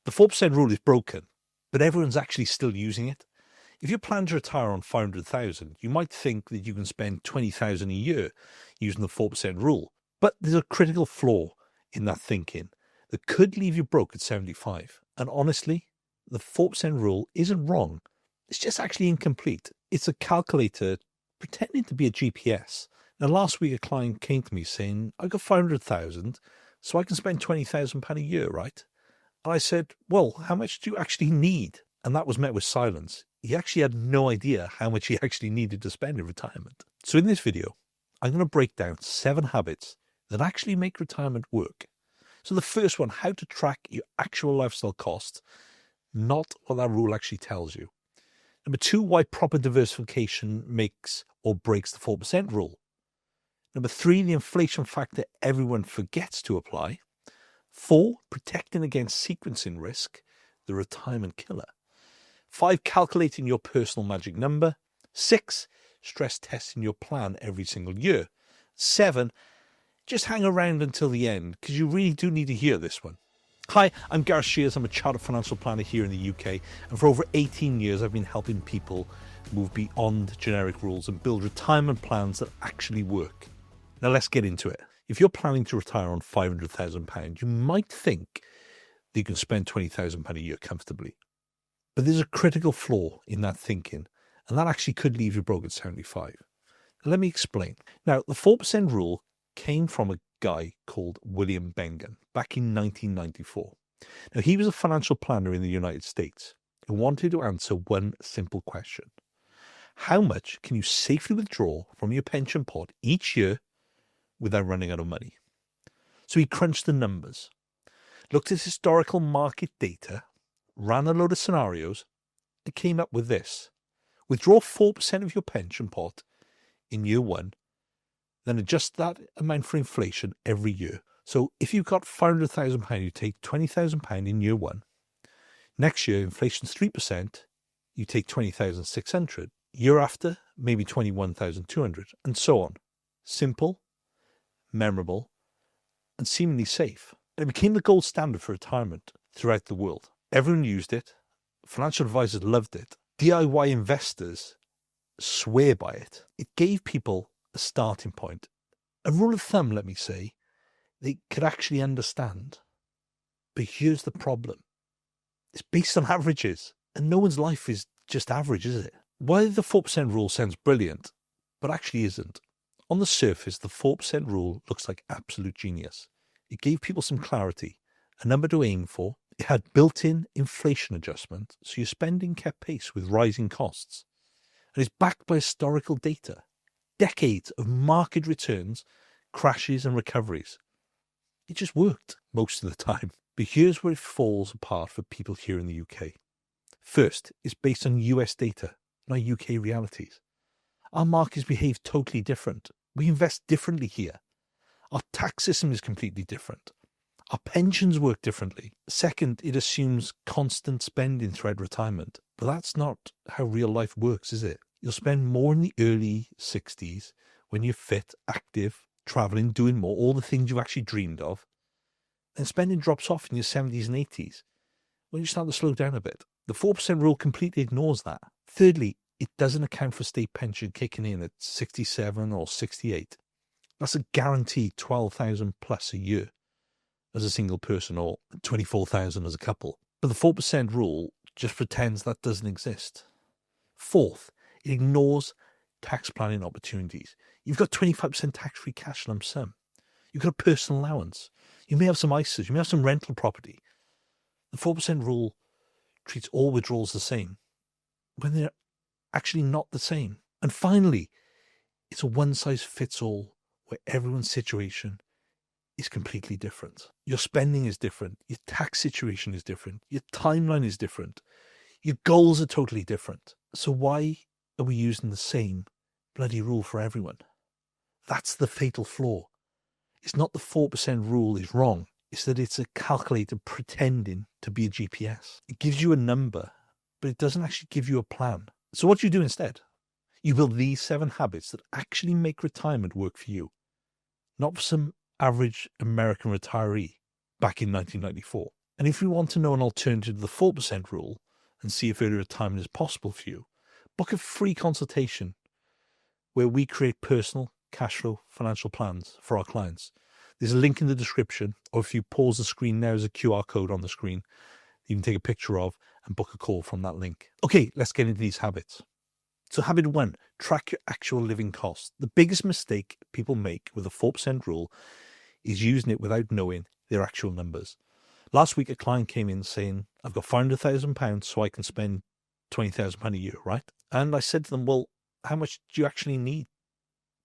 The 4% rule is broken, but everyone's actually still using it. If you plan to retire on 500,000, you might think that you can spend 20,000 a year using the 4% rule. But there's a critical flaw in that thinking that could leave you broke at 75. And honestly, the 4% rule isn't wrong. It's just actually incomplete. It's a calculator pretending to be a GPS. Now, last week, a client came to me saying, I got 500,000, so I can spend £20,000 a year, right? And I said, well, how much do you actually need? And that was met with silence. He actually had no idea how much he actually needed to spend in retirement. So in this video, I'm going to break down 7 habits that actually make retirement work. So the first one, how to track your actual lifestyle costs, not what that rule actually tells you. Number 2, why proper diversification makes or breaks the 4% rule. Number 3, the inflation factor everyone forgets to apply. 4, protecting against sequencing risk, the retirement killer. 5, calculating your personal magic number. 6, stress testing your plan every single year. 7, just hang around until the end because you really do need to hear this one. Hi, I'm Gareth Shears. I'm a chartered financial planner here in the UK, and for over 18 years I've been helping people move beyond generic rules and build retirement plans that actually work. Now let's get into it. If you're planning to retire on £500,000, you might think that you can spend £20,000 a year comfortably. But there's a critical flaw in that thinking, and that actually could leave you broke at 75. Now, let me explain. Now, the 4% rule came from a guy called William Bengen back in 1994. Now, he was a financial planner in the United States who wanted to answer one simple question. How much can you safely withdraw from your pension pot each year without running out of money? So he crunched the numbers, looked at historical market data, ran a load of scenarios, and came up with this. Withdraw 4% of your pension pot in year 1, then adjust that amount for inflation every year. So if you've got £500,000, you take £20,000 in year 1. Next year, inflation's 3%, you take £20,600. Year after, maybe £21,200, and so on. Simple, memorable, and seemingly safe. And it became the gold standard for retirement throughout the world. Everyone used it. Financial advisors loved it. DIY investors swear by it. It gave people a starting point. A rule of thumb, let me say, they could actually understand. But here's the problem. It's based on averages, and no one's life is just average, is it? Why the 4% rule sounds brilliant, but actually isn't. On the surface, the 4% rule looks like absolute genius. It gave people some clarity, a number to aim for. It had built-in inflation adjustment, so your spending kept pace with rising costs. And it's backed by historical data. Decades of market returns, crashes and recoveries. It just worked most of the time. But here's where it falls apart for people here in the UK. First, it's based on US data, not UK realities. Our markets behave totally different. We invest differently here. Our tax system is completely different. Our pensions work differently. Second, it assumes constant spending throughout retirement. But that's not how real life works, is it? You'll spend more in the early 60s when you're fit, active, traveling, doing more, all the things you actually dreamed of. And spending drops off in your 70s and 80s when you start to slow down a bit. The 4% rule completely ignores that. Thirdly, it doesn't account for state pension kicking in at 67 or 68. That's a guaranteed 12,000 plus a year as a single person, or 24,000 as a couple. But the 4% rule just pretends that doesn't exist. Fourth, it ignores tax planning opportunities. You've got 25% tax-free cash lump sum. You've got a personal allowance. You may have some ISAs. You may have some rental property. The 4% rule treats all withdrawals the same when they're actually not the same. And finally, it's a one-size-fits-all where everyone's situation is completely different. Your spending is different. Your tax situation is different. Your timeline is different. Your goals are totally different. So why are we using the same bloody rule for everyone? That's the fatal flaw. It's not the 4% rule is wrong. It's that it's a calculator pretending to be a GPS. It gives you a number, but it doesn't actually give you a plan. So what do you do instead? You build these 7 habits that actually make retirement work for you, not for some average American retiree back in 1994. And if you want to know an alternative to the 4% rule and see if early retirement is possible for you, book a free consultation where we create personal cash flow financial plans for our clients. There's a link in the description, or if you pause the screen, there's a QR code on the screen you can take a picture of and book a call from that link. Okay, let's get into these habits. So habit 1, track your actual living costs. The biggest mistake people make with the 4% rule is using it without knowing their actual numbers. Last week, a client came in saying, I've got £500,000 so I can spend £20,000 a year, right? And I said to them, well, how much do you actually need?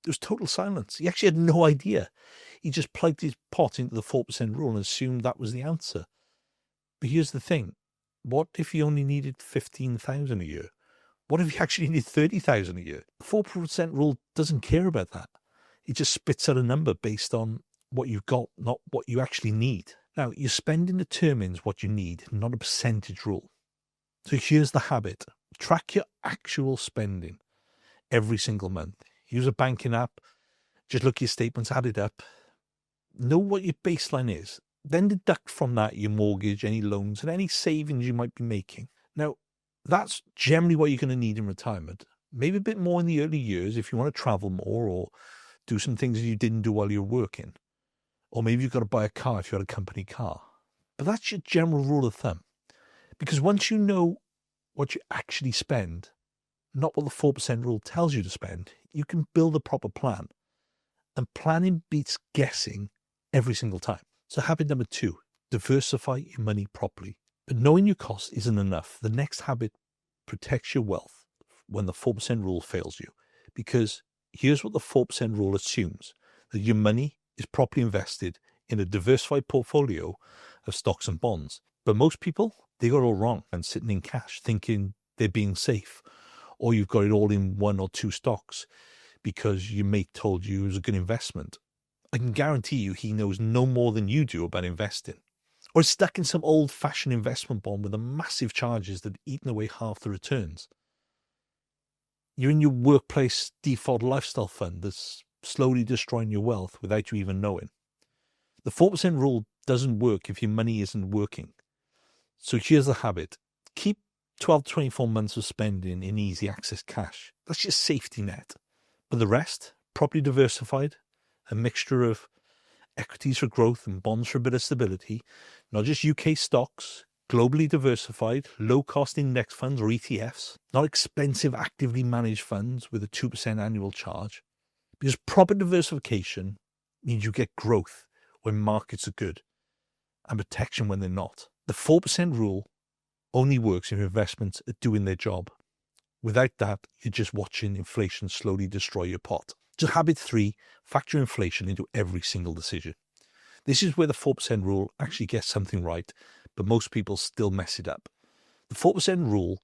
There was total silence. He actually had no idea. He just plugged his pot into the 4% rule and assumed that was the answer. But here's the thing. What if you only needed £15,000 a year? What if you actually need £30,000 a year? The 4% rule doesn't care about that. It just spits out a number based on what you've got, not what you actually need. Now, your spending determines what you need, not a percentage rule. So here's the habit. Track your actual spending every single month. Use a banking app. Just look at your statements, add it up. Know what your baseline is. Then deduct from that your mortgage, any loans, and any savings you might be making. Now, that's generally what you're going to need in retirement. Maybe a bit more in the early years if you want to travel more or do some things you didn't do while you were working. Or maybe you've got to buy a car if you had a company car. But that's your general rule of thumb. Because once you know what you actually spend, not what the 4% rule tells you to spend, you can build a proper plan. And planning beats guessing every single time. So habit number 2, diversify your money properly. But knowing your costs isn't enough. The next habit protects your wealth when the 4% rule fails you. Because here's what the 4% rule assumes, that your money is properly invested in a diversified portfolio of stocks and bonds. But most people, they got it all wrong and sitting in cash thinking they're being safe. Or you've got it all in 1 or 2 stocks because your mate told you it was a good investment. I can guarantee you he knows no more than you do about investing. Or it's stuck in some old-fashioned investment bond with the massive charges that have eaten away half the returns. You're in your workplace default lifestyle fund that's slowly destroying your wealth without you even knowing. The 4% rule doesn't work if your money isn't working. So here's the habit. Keep 12 to 24 months of spending in easy access cash. That's your safety net. But the rest, properly diversified, a mixture of equities for growth and bonds for a bit of stability, not just UK stocks, globally diversified, low-cost index funds or ETFs, not expensive actively managed funds with a 2% annual charge. Because proper diversification means you get growth when markets are good and protection when they're not. The 4% rule only works if investments are doing their job. Without that, you're just watching inflation slowly destroy your pot. So habit 3, factor inflation into every single decision. This is where the 4% rule actually gets something right, but most people still mess it up. The 4% rule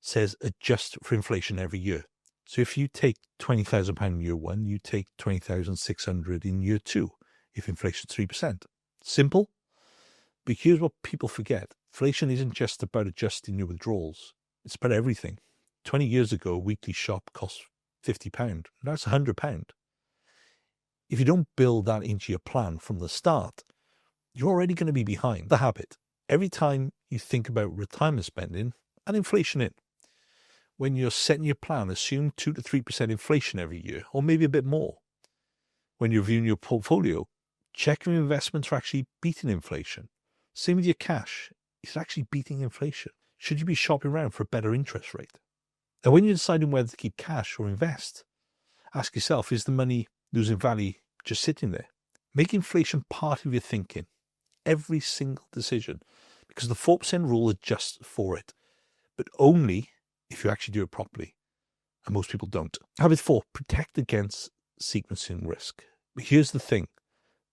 says adjust for inflation every year. So if you take £20,000 in year 1, you take £20,600 in year 2, if inflation's 3%. Simple, but here's what people forget. Inflation isn't just about adjusting your withdrawals. It's about everything. 20 years ago, a weekly shop cost £50. Now it's £100. If you don't build that into your plan from the start, you're already going to be behind. The habit. Every time you think about retirement spending, add inflation in. When you're setting your plan, assume 2 to 3% inflation every year, or maybe a bit more. When you're reviewing your portfolio, check if your investments are actually beating inflation. Same with your cash. Is it actually beating inflation? Should you be shopping around for a better interest rate? And when you're deciding whether to keep cash or invest, ask yourself, is the money losing value just sitting there? Make inflation part of your thinking, every single decision, because the 4% rule adjusts for it, but only if you actually do it properly. And most people don't. Habit 4, protect against sequencing risk. But here's the thing,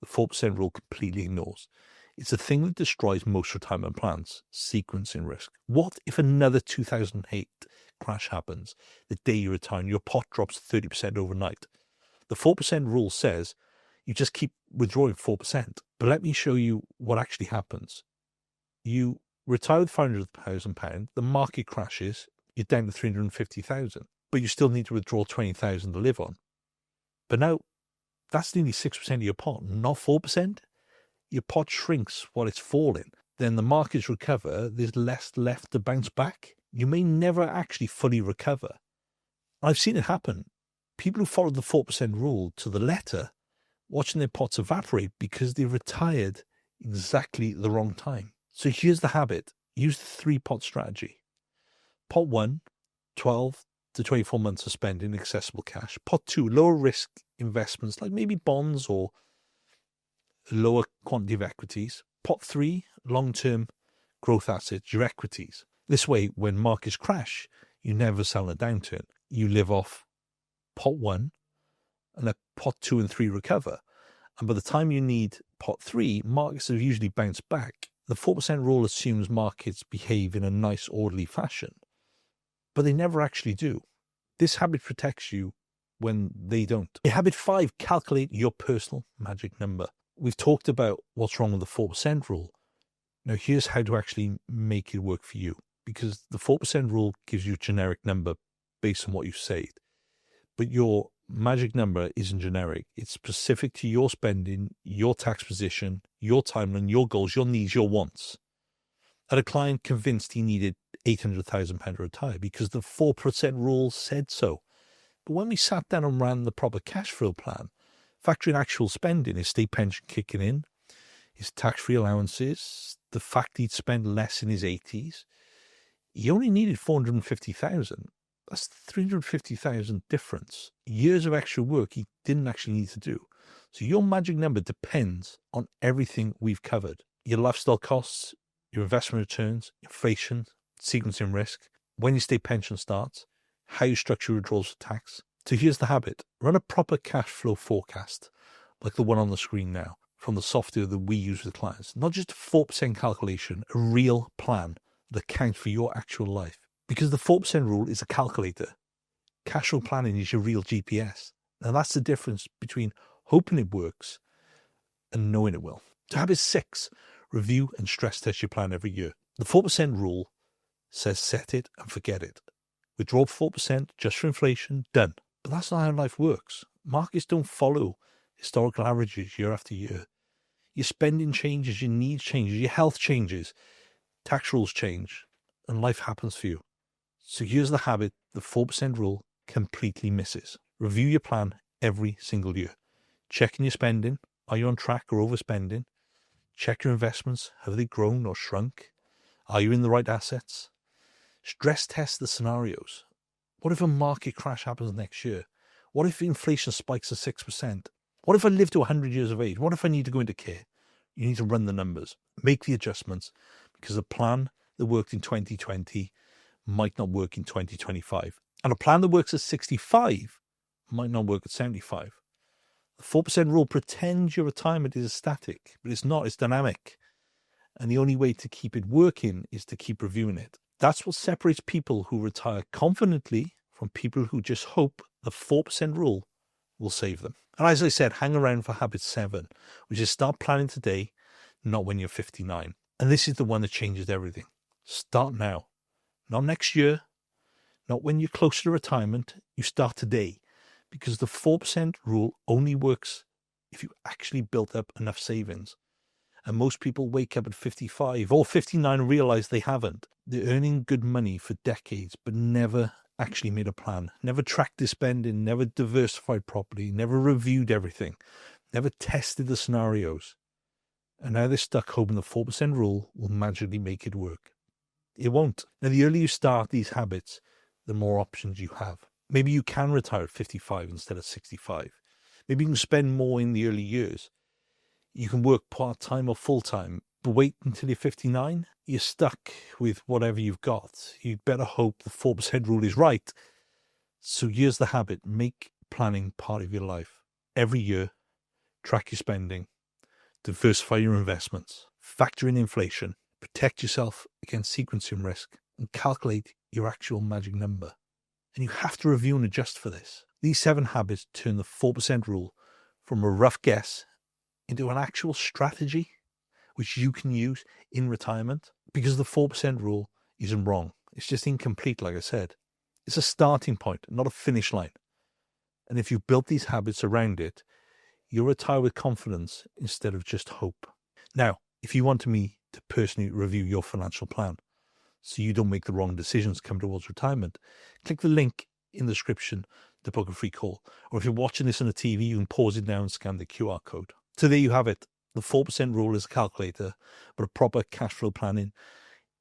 the 4% rule completely ignores. It's the thing that destroys most retirement plans, sequencing risk. What if another 2008 crash happens the day you retire and your pot drops 30% overnight? The 4% rule says you just keep withdrawing 4%. But let me show you what actually happens. You retire with £500,000, the market crashes, you're down to 350,000, but you still need to withdraw 20,000 to live on. But now that's nearly 6% of your pot, not 4%. Your pot shrinks while it's falling. then the markets recover, there's less left to bounce back. You may never actually fully recover. I've seen it happen. People who followed the 4% rule to the letter, watching their pots evaporate because they retired exactly the wrong time. So here's the habit. Use the 3-pot strategy. Pot 1, 12 to 24 months of spending accessible cash. Pot 2, lower risk investments like maybe bonds or lower quantity of equities. Pot 3, long-term growth assets, your equities. This way, when markets crash, you never sell in a downturn. You live off pot 1 and let pot 2 and 3 recover. And by the time you need pot 3, markets have usually bounced back. The 4% rule assumes markets behave in a nice, orderly fashion, but they never actually do. This habit protects you when they don't. Habit 5, calculate your personal magic number. We've talked about what's wrong with the 4% rule. Now here's how to actually make it work for you, because the 4% rule gives you a generic number based on what you've saved. But your magic number isn't generic. It's specific to your spending, your tax position, your timeline, your goals, your needs, your wants. I had a client convinced he needed £800,000 to retire because the 4% rule said so. But when we sat down and ran the proper cash flow plan, factoring actual spending, his state pension kicking in, his tax-free allowances, the fact he'd spent less in his 80s, he only needed £450,000. That's £350,000 difference. Years of extra work he didn't actually need to do. So your magic number depends on everything we've covered. Your lifestyle costs, your investment returns, inflation, sequencing risk, when your state pension starts, how you structure withdrawals for tax. So here's the habit. Run a proper cash flow forecast, like the one on the screen now, from the software that we use with clients. Not just a 4% calculation, a real plan that accounts for your actual life. Because the 4% rule is a calculator. Cash flow planning is your real GPS. Now that's the difference between hoping it works and knowing it will. So habit 6, review and stress test your plan every year. The 4% rule says set it and forget it. Withdraw 4% just for inflation, done. But that's not how life works. Markets don't follow historical averages year after year. Your spending changes, your needs changes, your health changes, tax rules change, and life happens for you. So here's the habit the 4% rule completely misses. Review your plan every single year. Checking your spending. Are you on track or overspending? Check your investments. Have they grown or shrunk? Are you in the right assets? Stress test the scenarios. What if a market crash happens next year? What if inflation spikes to 6%? What if I live to 100 years of age? What if I need to go into care? You need to run the numbers. Make the adjustments, because a plan that worked in 2020 might not work in 2025. And a plan that works at 65 might not work at 75. The 4% rule pretends your retirement is static, but it's not, it's dynamic. And the only way to keep it working is to keep reviewing it. That's what separates people who retire confidently from people who just hope the 4% rule will save them. And as I said, hang around for habit 7, which is start planning today, not when you're 59. And this is the one that changes everything. Start now. Not next year, not when you're closer to retirement. You start today, because the 4% rule only works if you actually built up enough savings. And most people wake up at 55 or 59 and realize they haven't. They're earning good money for decades, but never actually made a plan, never tracked their spending, never diversified properly, never reviewed everything, never tested the scenarios. And now they're stuck hoping the 4% rule will magically make it work. It won't. Now, the earlier you start these habits, the more options you have. Maybe you can retire at 55 instead of 65. Maybe you can spend more in the early years. You can work part-time or full-time, but wait until you're 59. You're stuck with whatever you've got. You'd better hope the 4% rule is right. So here's the habit. Make planning part of your life. Every year, track your spending, diversify your investments, factor in inflation, protect yourself against sequencing risk, and calculate your actual magic number. And you have to review and adjust for this. These 7 habits turn the 4% rule from a rough guess into an actual strategy which you can use in retirement, because the 4% rule isn't wrong. It's just incomplete, like I said. It's a starting point, not a finish line. And if you built these habits around it, you'll retire with confidence instead of just hope. Now, if you want me to personally review your financial plan so you don't make the wrong decisions come towards retirement. Click the link in the description to book a free call. Or if you're watching this on a TV, you can pause it now and scan the QR code. So there you have it. The 4% rule is a calculator, but a proper cash flow planning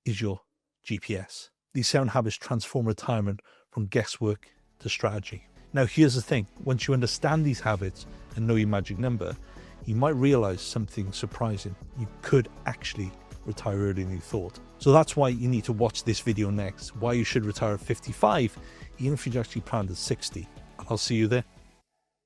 is your GPS. These 7 habits transform retirement from guesswork to strategy. Now, here's the thing. Once you understand these habits and know your magic number, you might realize something surprising. You could actually retire earlier than you thought. So that's why you need to watch this video next, why you should retire at 55, even if you actually planned at 60. I'll see you there.